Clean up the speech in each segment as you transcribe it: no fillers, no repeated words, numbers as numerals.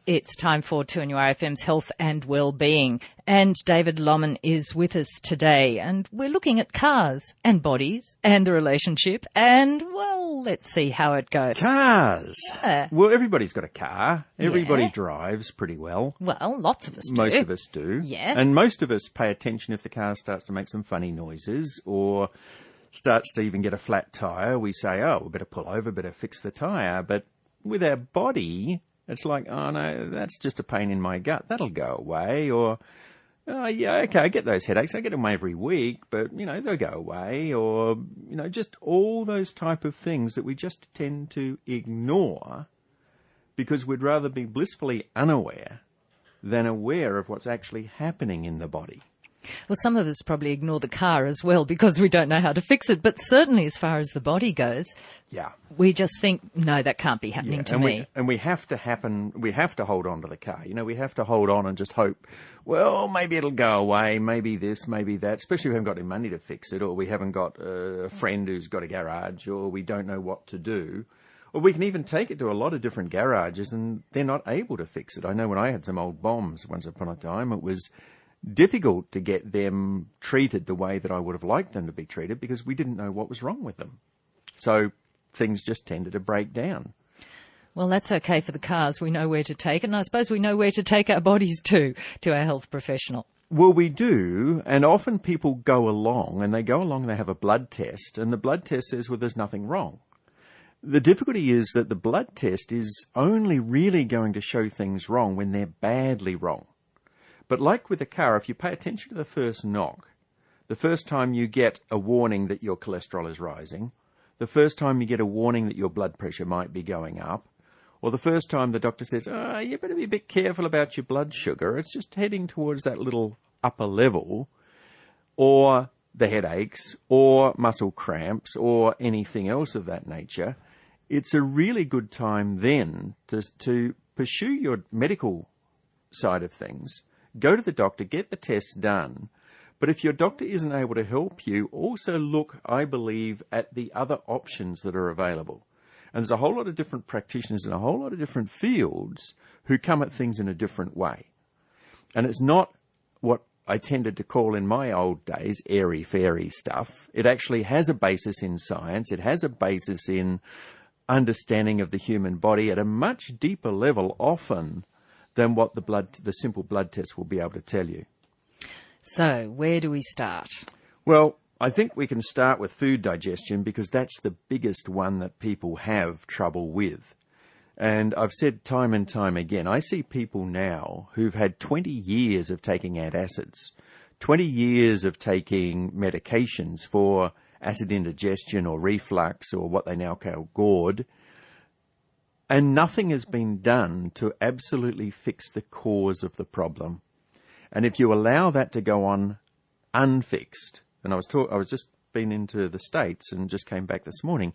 It's time for 2NURFM's Health and Wellbeing. And David Lommen is with us today. And we're looking at cars and bodies and the relationship. And, well, let's see how it goes. Cars. Yeah. Well, everybody's got a car. Everybody Yeah. drives pretty well. Well, lots of us do. Most of us do. Yeah. And most of us pay attention if the car starts to make some funny noises or starts to even get a flat tyre. We say, oh, we better pull over, better fix the tyre. But with our body, it's like, oh, no, that's just a pain in my gut. That'll go away. Or, oh, yeah, okay, I get those headaches. I get them every week, but, they'll go away. Or, just all those type of things that we just tend to ignore because we'd rather be blissfully unaware than aware of what's actually happening in the body. Well, some of us probably ignore the car as well because we don't know how to fix it. But certainly as far as the body goes, yeah, we just think, no, that can't be happening to me. We have to hold on to the car. We have to hold on and just hope, well, maybe it'll go away, maybe this, maybe that, especially if we haven't got any money to fix it, or we haven't got a friend who's got a garage, or we don't know what to do. Or we can even take it to a lot of different garages and they're not able to fix it. I know when I had some old bombs once upon a time, it was difficult to get them treated the way that I would have liked them to be treated because we didn't know what was wrong with them. So things just tended to break down. Well, that's okay for the cars. We know where to take it, and I suppose we know where to take our bodies to our health professional. Well, we do, and often people go along, and they have a blood test, and the blood test says, well, there's nothing wrong. The difficulty is that the blood test is only really going to show things wrong when they're badly wrong. But like with a car, if you pay attention to the first knock, the first time you get a warning that your cholesterol is rising, the first time you get a warning that your blood pressure might be going up, or the first time the doctor says, you better be a bit careful about your blood sugar, it's just heading towards that little upper level, or the headaches, or muscle cramps, or anything else of that nature, it's a really good time then to pursue your medical side of things. Go to the doctor, get the tests done. But if your doctor isn't able to help you, also look, I believe, at the other options that are available. And there's a whole lot of different practitioners in a whole lot of different fields who come at things in a different way. And it's not what I tended to call in my old days airy-fairy stuff. It actually has a basis in science. It has a basis in understanding of the human body at a much deeper level often than what the simple blood test will be able to tell you. So, where do we start? Well, I think we can start with food digestion because that's the biggest one that people have trouble with. And I've said time and time again, I see people now who've had 20 years of taking antacids, 20 years of taking medications for acid indigestion or reflux or what they now call GORD, and nothing has been done to absolutely fix the cause of the problem. And if you allow that to go on unfixed, and I was just been into the States and just came back this morning,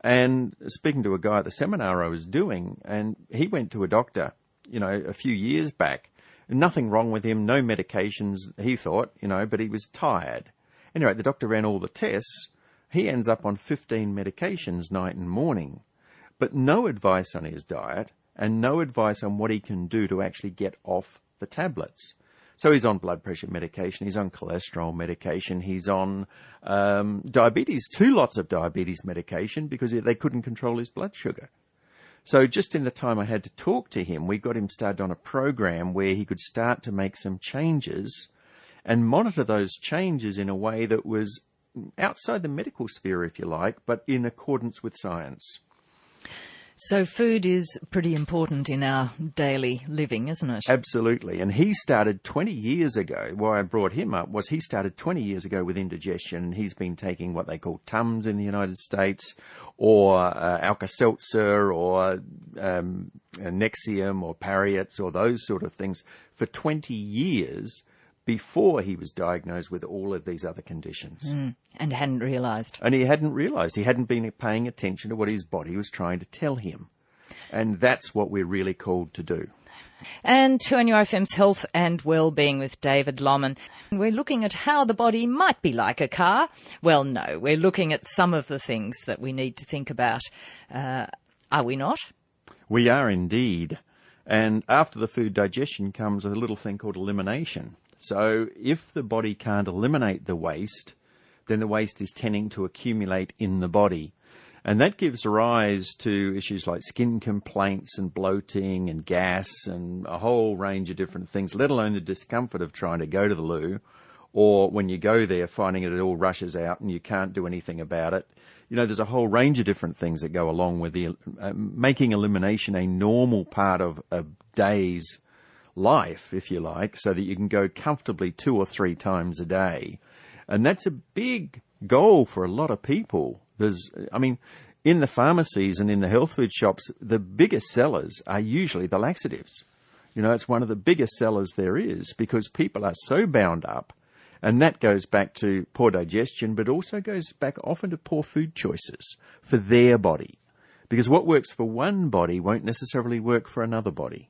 and speaking to a guy at the seminar I was doing, and he went to a doctor, a few years back. Nothing wrong with him, no medications, he thought, but he was tired. Anyway, the doctor ran all the tests. He ends up on 15 medications night and morning, but no advice on his diet and no advice on what he can do to actually get off the tablets. So he's on blood pressure medication, he's on cholesterol medication, he's on diabetes, 2 lots of diabetes medication because they couldn't control his blood sugar. So just in the time I had to talk to him, we got him started on a program where he could start to make some changes and monitor those changes in a way that was outside the medical sphere, if you like, but in accordance with science. So food is pretty important in our daily living, isn't it? Absolutely. And he started 20 years ago. Why I brought him up was he started 20 years ago with indigestion, and he's been taking what they call Tums in the United States, or Alka-Seltzer, or Nexium, or Pariets, or those sort of things for 20 years before he was diagnosed with all of these other conditions. And hadn't realised. And he hadn't realised. He hadn't been paying attention to what his body was trying to tell him. And that's what we're really called to do. And 2NURFM's Health and Wellbeing with David Lommen. We're looking at how the body might be like a car. Well, no, we're looking at some of the things that we need to think about. Are we not? We are indeed. And after the food digestion comes a little thing called elimination. So if the body can't eliminate the waste, then the waste is tending to accumulate in the body. And that gives rise to issues like skin complaints and bloating and gas and a whole range of different things, let alone the discomfort of trying to go to the loo, or when you go there, finding it all rushes out and you can't do anything about it. You know, there's a whole range of different things that go along with the making elimination a normal part of a day's life, if you like, so that you can go comfortably 2 or 3 times a day. And that's a big goal for a lot of people. In the pharmacies and in the health food shops, the biggest sellers are usually the laxatives. You know, it's one of the biggest sellers there is because people are so bound up. And that goes back to poor digestion, but also goes back often to poor food choices for their body. Because what works for one body won't necessarily work for another body.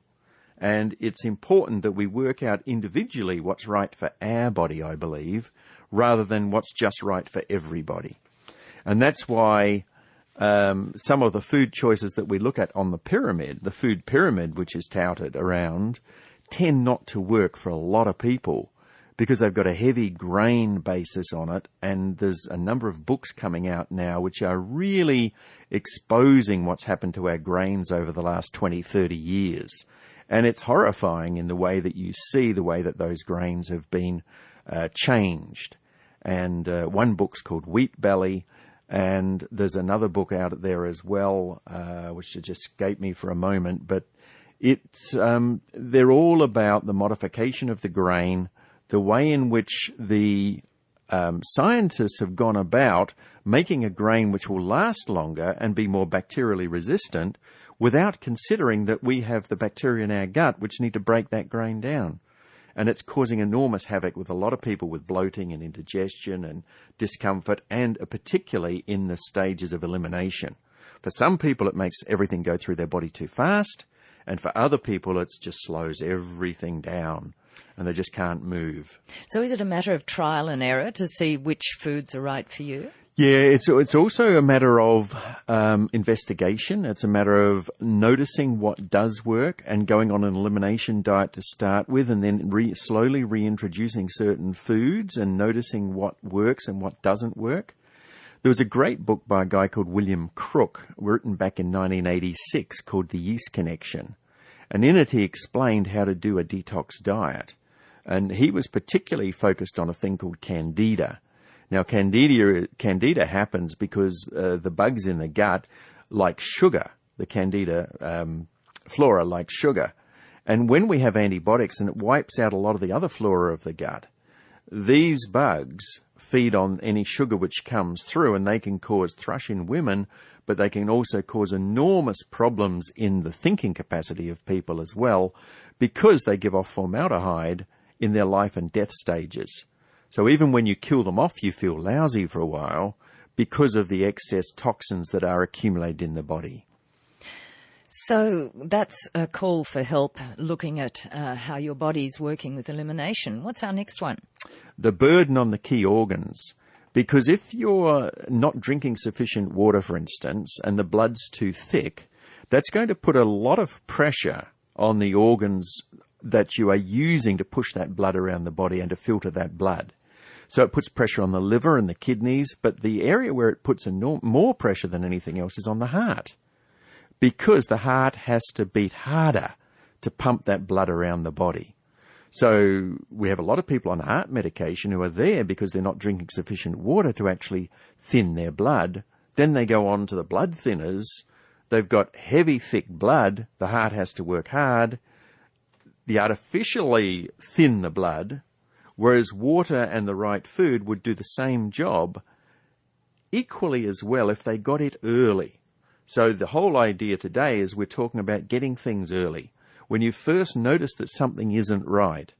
And it's important that we work out individually what's right for our body, I believe, rather than what's just right for everybody. And that's why some of the food choices that we look at on the pyramid, the food pyramid which is touted around, tend not to work for a lot of people because they've got a heavy grain basis on it. And there's a number of books coming out now which are really exposing what's happened to our grains over the last 20, 30 years. And it's horrifying in the way that you see the way that those grains have been changed. And one book's called Wheat Belly, and there's another book out there as well, which just escaped me for a moment. But it's they're all about the modification of the grain, the way in which the scientists have gone about making a grain which will last longer and be more bacterially resistant, without considering that we have the bacteria in our gut which need to break that grain down. And it's causing enormous havoc with a lot of people with bloating and indigestion and discomfort, and particularly in the stages of elimination. For some people, it makes everything go through their body too fast, and for other people, it just slows everything down, and they just can't move. So is it a matter of trial and error to see which foods are right for you? Yeah, it's also a matter of investigation. It's a matter of noticing what does work and going on an elimination diet to start with, and then slowly reintroducing certain foods and noticing what works and what doesn't work. There was a great book by a guy called William Crook, written back in 1986, called The Yeast Connection. And in it he explained how to do a detox diet. And he was particularly focused on a thing called Candida. Now, Candida happens because the bugs in the gut like sugar. The Candida flora like sugar. And when we have antibiotics and it wipes out a lot of the other flora of the gut, these bugs feed on any sugar which comes through, and they can cause thrush in women, but they can also cause enormous problems in the thinking capacity of people as well, because they give off formaldehyde in their life and death stages. So even when you kill them off, you feel lousy for a while because of the excess toxins that are accumulated in the body. So that's a call for help, looking at how your body's working with elimination. What's our next one? The burden on the key organs. Because if you're not drinking sufficient water, for instance, and the blood's too thick, that's going to put a lot of pressure on the organs that you are using to push that blood around the body and to filter that blood. So it puts pressure on the liver and the kidneys, but the area where it puts more pressure than anything else is on the heart, because the heart has to beat harder to pump that blood around the body. So we have a lot of people on heart medication who are there because they're not drinking sufficient water to actually thin their blood. Then they go on to the blood thinners. They've got heavy, thick blood. The heart has to work hard. They artificially thin the blood, whereas water and the right food would do the same job equally as well if they got it early. So the whole idea today is we're talking about getting things early. When you first notice that something isn't right,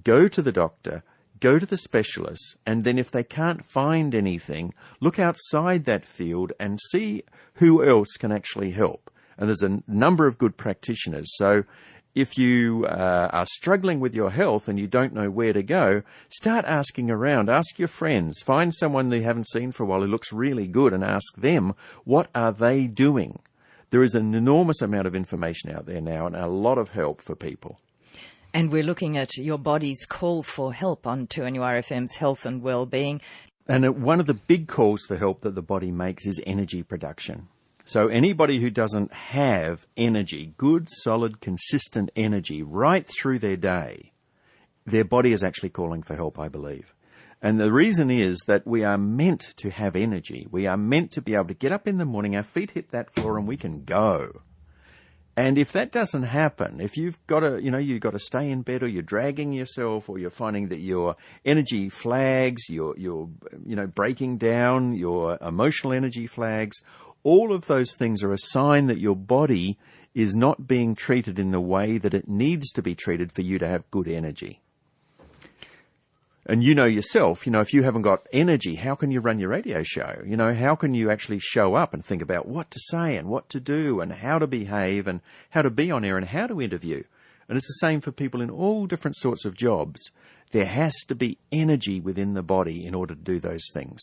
go to the doctor, go to the specialist, and then if they can't find anything, look outside that field and see who else can actually help. And there's a number of good practitioners. So if you are struggling with your health and you don't know where to go, start asking around. Ask your friends. Find someone you haven't seen for a while who looks really good and ask them, what are they doing? There is an enormous amount of information out there now and a lot of help for people. And we're looking at your body's call for help on 2NURFM's Health and Wellbeing. And one of the big calls for help that the body makes is energy production. So anybody who doesn't have energy, good, solid, consistent energy right through their day, their body is actually calling for help, I believe. And the reason is that we are meant to have energy. We are meant to be able to get up in the morning, our feet hit that floor, and we can go. And if that doesn't happen, if you've got to, you've got to stay in bed, or you're dragging yourself, or you're finding that your energy flags, you're breaking down, your emotional energy flags, all of those things are a sign that your body is not being treated in the way that it needs to be treated for you to have good energy. And you know yourself, if you haven't got energy, how can you run your radio show? How can you actually show up and think about what to say and what to do and how to behave and how to be on air and how to interview? And it's the same for people in all different sorts of jobs. There has to be energy within the body in order to do those things.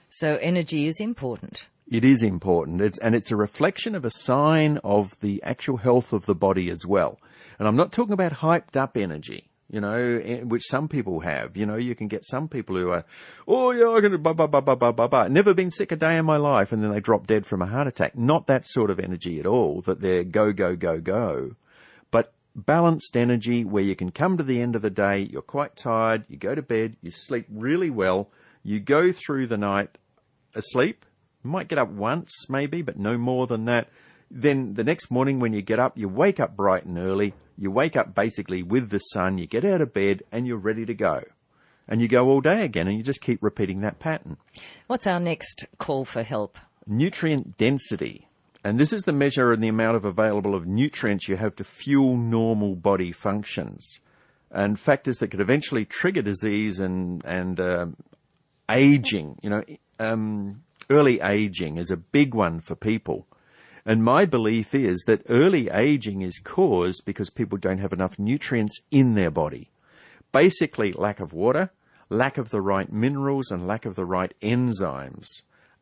So energy is important. It is important. It's a reflection of a sign of the actual health of the body as well. And I'm not talking about hyped up energy, which some people have. You can get some people who are, I can never been sick a day in my life, and then they drop dead from a heart attack. Not that sort of energy at all, that they're go, go, go, go. But balanced energy where you can come to the end of the day, you're quite tired, you go to bed, you sleep really well, you go through the night asleep, you might get up once maybe, but no more than that. Then the next morning when you get up, you wake up bright and early. You wake up basically with the sun, you get out of bed and you're ready to go. And you go all day again and you just keep repeating that pattern. What's our next call for help? Nutrient density. And this is the measure of the amount of nutrients you have to fuel normal body functions. And factors that could eventually trigger disease and aging. Early aging is a big one for people. And my belief is that early aging is caused because people don't have enough nutrients in their body. Basically, lack of water, lack of the right minerals, and lack of the right enzymes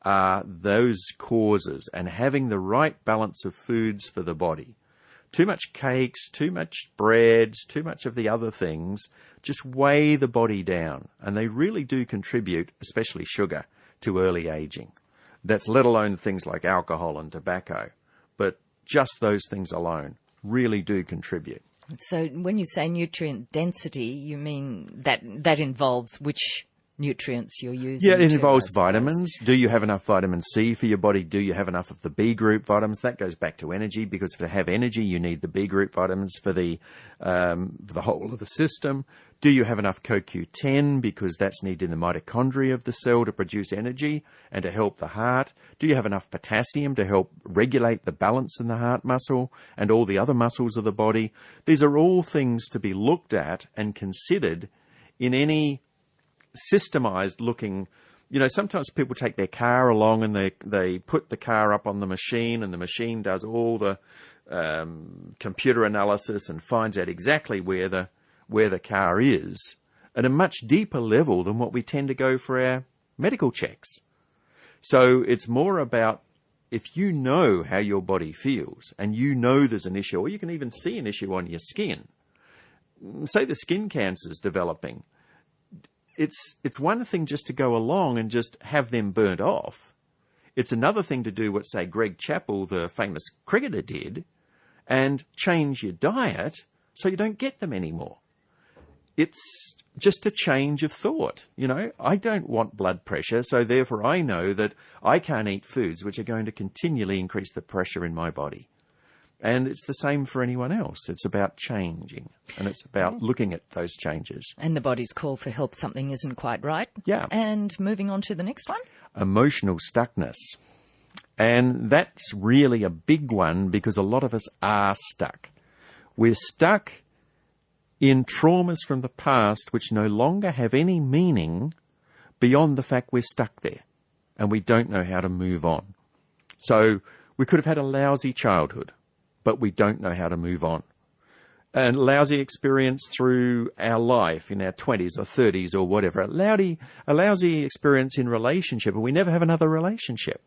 are those causes, and having the right balance of foods for the body. Too much cakes, too much breads, too much of the other things just weigh the body down, and they really do contribute, especially sugar, to early aging. That's let alone things like alcohol and tobacco. But just those things alone really do contribute. So when you say nutrient density, you mean that involves which nutrients you're using? Yeah, it involves vitamins. Do you have enough vitamin C for your body? Do you have enough of the B group vitamins? That goes back to energy, because to have energy, you need the B group vitamins for the whole of the system. Do you have enough CoQ10, because that's needed in the mitochondria of the cell to produce energy and to help the heart? Do you have enough potassium to help regulate the balance in the heart muscle and all the other muscles of the body? These are all things to be looked at and considered in any systemized looking. Sometimes people take their car along and they put the car up on the machine, and the machine does all the computer analysis and finds out exactly where the car is at a much deeper level than what we tend to go for our medical checks. So it's more about, if you know how your body feels and there's an issue, or you can even see an issue on your skin, say the skin cancer's developing, it's one thing just to go along and just have them burnt off. It's another thing to do what, say, Greg Chappell, the famous cricketer, did, and change your diet so you don't get them anymore. It's just a change of thought. I don't want blood pressure, so therefore I know that I can't eat foods which are going to continually increase the pressure in my body. And it's the same for anyone else. It's about changing, and it's about looking at those changes. And the body's call for help, something isn't quite right. Yeah. And moving on to the next one. Emotional stuckness. And that's really a big one, because a lot of us are stuck. We're stuck in traumas from the past which no longer have any meaning beyond the fact we're stuck there and we don't know how to move on. So we could have had a lousy childhood, but we don't know how to move on. And lousy experience through our life in our 20s or 30s or whatever. A lousy experience in relationship, and we never have another relationship.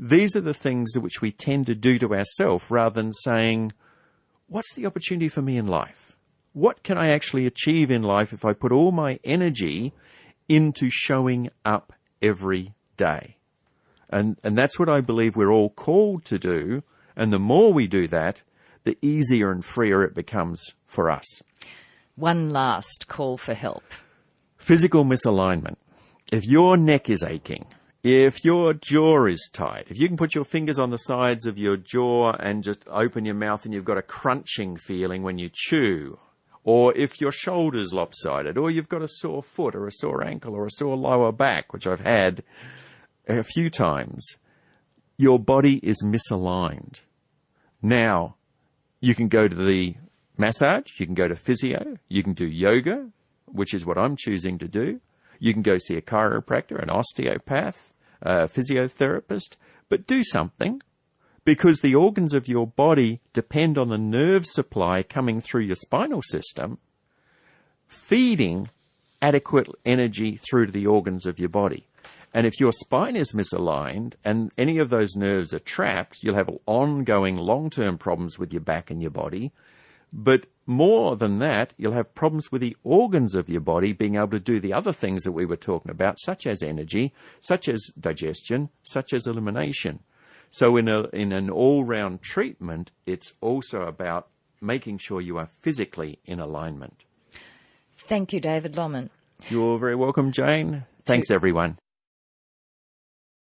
These are the things which we tend to do to ourselves rather than saying, what's the opportunity for me in life? What can I actually achieve in life if I put all my energy into showing up every day? And that's what I believe we're all called to do. And the more we do that, the easier and freer it becomes for us. One last call for help. Physical misalignment. If your neck is aching, if your jaw is tight, if you can put your fingers on the sides of your jaw and just open your mouth and you've got a crunching feeling when you chew, or if your shoulder's lopsided, or you've got a sore foot or a sore ankle or a sore lower back, which I've had a few times, your body is misaligned. Now, you can go to the massage, you can go to physio, you can do yoga, which is what I'm choosing to do. You can go see a chiropractor, an osteopath, a physiotherapist, but do something, because the organs of your body depend on the nerve supply coming through your spinal system, feeding adequate energy through to the organs of your body. And if your spine is misaligned and any of those nerves are trapped, you'll have ongoing long-term problems with your back and your body. But more than that, you'll have problems with the organs of your body being able to do the other things that we were talking about, such as energy, such as digestion, such as elimination. So in an all-round treatment, it's also about making sure you are physically in alignment. Thank you, David Lomman. You're very welcome, Jane. Thanks, everyone.